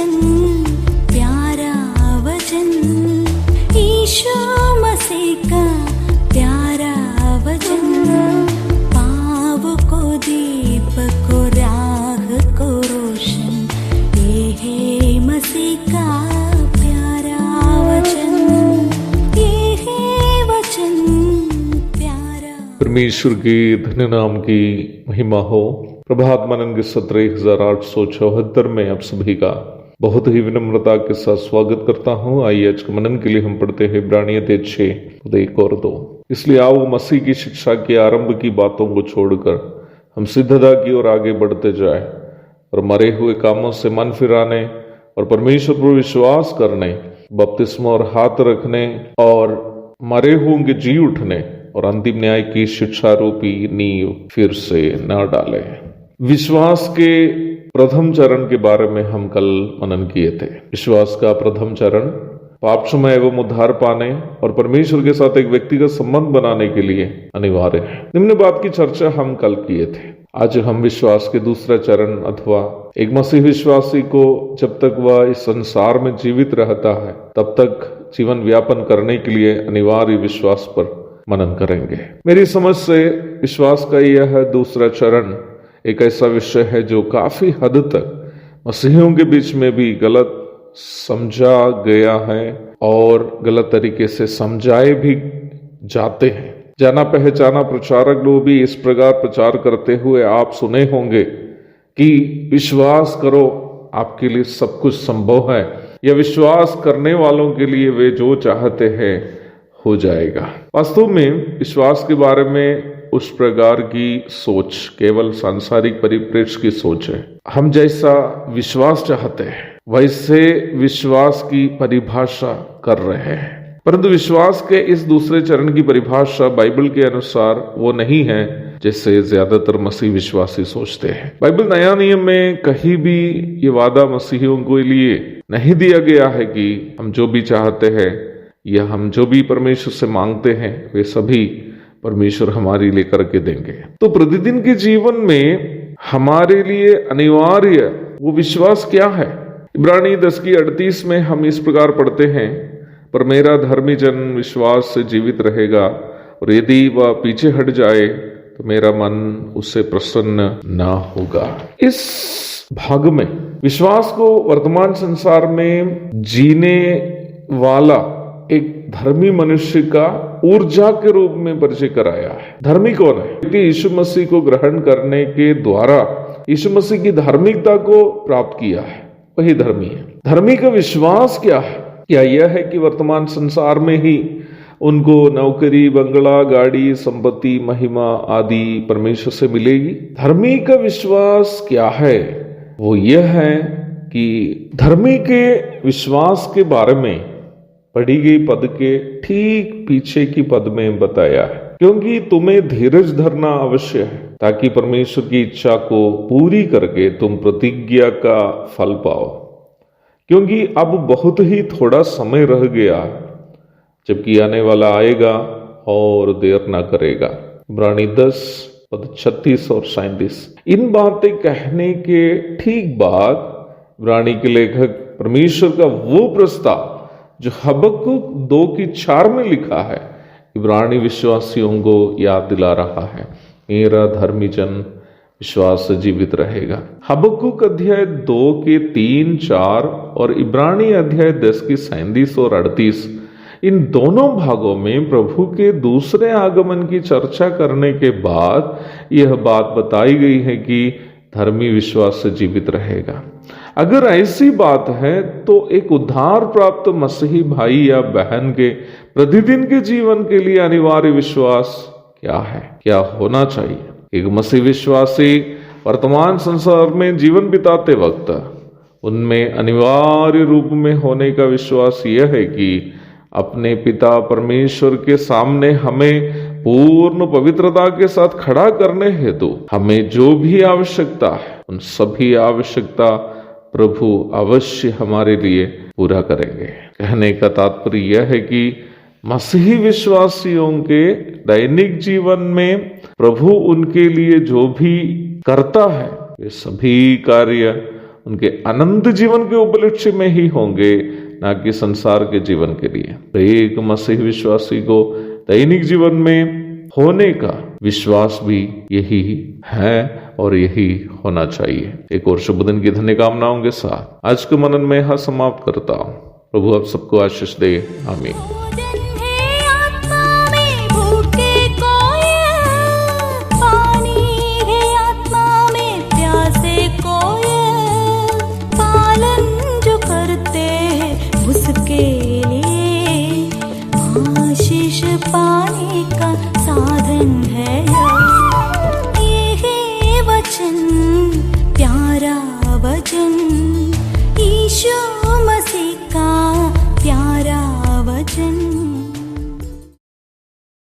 वचन, प्यारा वचन, यीशु मसीह का प्यारा वचन, पाँव को दीप को राह को रोशन, ये है मसीह का प्यारा वचन, ये है वचन प्यारा। परमेश्वर के धन्य नाम की महिमा हो। प्रभात मनन के सत्र 1874 में आप सभी का बहुत ही विनम्रता के साथ स्वागत करता हूँ। आइए आज के मनन के लिए हम पढ़ते हैं इब्रानियों 6:1 और 2। इसलिए आओ मसीह की शिक्षा के आरंभ की बातों को छोड़कर हम सिद्धता की ओर आगे बढ़ते जाए और मरे हुए कामों से मन फिराने और परमेश्वर पर विश्वास करने, बपतिस्मा और हाथ रखने और मरे हुओं के जी उठने और अंतिम न्याय की शिक्षा रूपी नींव फिर से न डाले। विश्वास के प्रथम चरण के बारे में हम कल मनन किए थे। विश्वास का प्रथम चरण पाप क्षमा एवं उद्धार पाने और परमेश्वर के साथ एक व्यक्तिगत संबंध बनाने के लिए अनिवार्य है। निम्न बात की चर्चा हम कल किए थे। आज हम विश्वास के दूसरा चरण अथवा एक मसीह विश्वासी को जब तक वह इस संसार में जीवित रहता है तब तक जीवन व्यापन करने के लिए अनिवार्य विश्वास पर मनन करेंगे। मेरी समझ से विश्वास का यह दूसरा चरण एक ऐसा विषय है जो काफी हद तक मसीहियों के बीच में भी गलत समझा गया है और गलत तरीके से समझाए भी जाते हैं। जाना पहचाना प्रचारक लोग भी इस प्रकार प्रचार करते हुए आप सुने होंगे कि विश्वास करो, आपके लिए सब कुछ संभव है, या विश्वास करने वालों के लिए वे जो चाहते हैं हो जाएगा। वास्तव में विश्वास के बारे में उस प्रकार की सोच केवल सांसारिक परिप्रेक्ष्य की सोच है। हम जैसा विश्वास चाहते हैं वैसे विश्वास की परिभाषा कर रहे हैं, परंतु विश्वास के इस दूसरे चरण की परिभाषा बाइबल के अनुसार वो नहीं है जैसे ज्यादातर मसीह विश्वासी सोचते हैं। बाइबल नया नियम में कहीं भी ये वादा मसीहियों के लिए नहीं दिया गया है कि हम जो भी चाहते हैं या हम जो भी परमेश्वर से मांगते हैं वे सभी परमेश्वर हमारे लिए करके देंगे। तो प्रतिदिन के जीवन में हमारे लिए अनिवार्य वो विश्वास क्या है? इब्रानी 10:38 में हम इस प्रकार पढ़ते हैं, पर मेरा धर्मी जन विश्वास से जीवित रहेगा और यदि वह पीछे हट जाए तो मेरा मन उससे प्रसन्न ना होगा। इस भाग में विश्वास को वर्तमान संसार में जीने वाला एक धर्मी मनुष्य का ऊर्जा के रूप में परिचय कराया है। धर्मी कौन है? यीशु मसीह को ग्रहण करने के द्वारा यीशु मसीह की धार्मिकता को प्राप्त किया है, वही धर्मी है। धर्मी का विश्वास क्या है? क्या यह है कि वर्तमान संसार में ही उनको नौकरी, बंगला, गाड़ी, संपत्ति, महिमा आदि परमेश्वर से मिलेगी? धर्मी का विश्वास क्या है? वो यह है कि धर्मी के विश्वास के बारे में पढ़ी गई पद के ठीक पीछे की पद में बताया है, क्योंकि तुम्हें धीरज धरना आवश्यक है ताकि परमेश्वर की इच्छा को पूरी करके तुम प्रतिज्ञा का फल पाओ, क्योंकि अब बहुत ही थोड़ा समय रह गया जबकि आने वाला आएगा और देर ना करेगा। इब्रानी 10:36 और 37। इन बातें कहने के ठीक बाद इब्रानी के लेखक परमेश्वर का वो प्रस्ताव जो हबक्कुक 2:4 में लिखा है इब्रानी विश्वासियों को याद दिला रहा है। मेरा धर्मी जन विश्वास से जीवित रहेगा। हबक्कुक अध्याय 2:3-4 और इब्रानी अध्याय 10:37 और 38, इन दोनों भागों में प्रभु के दूसरे आगमन की चर्चा करने के बाद यह बात बताई गई है कि धर्मी विश्वास से जीवित रहेगा। अगर ऐसी बात है तो एक उद्धार प्राप्त मसीही भाई या बहन के प्रतिदिन के जीवन के लिए अनिवार्य विश्वास क्या है, क्या होना चाहिए? एक मसीह विश्वासी वर्तमान संसार में जीवन बिताते वक्त उनमें अनिवार्य रूप में होने का विश्वास यह है कि अपने पिता परमेश्वर के सामने हमें पूर्ण पवित्रता के साथ खड़ा करने हेतु हमें जो भी आवश्यकता है उन सभी आवश्यकता प्रभु अवश्य हमारे लिए पूरा करेंगे। कहने का तात्पर्य यह है कि मसीही विश्वासियों के दैनिक जीवन में प्रभु उनके लिए जो भी करता है वे सभी कार्य उनके अनंत जीवन के उपलक्ष्य में ही होंगे, ना कि संसार के जीवन के लिए। तो एक मसीह विश्वासी को दैनिक जीवन में होने का विश्वास भी यही है और यही होना चाहिए। एक और शुभ दिन की धन्य कामनाओं के साथ आज के मनन में यहाँ समाप्त करता हूँ। प्रभु आप सबको आशीष दे, आमीन। पाने का साधन है ये है वचन, प्यारा वचन, यीशु मसीह का प्यारा वचन।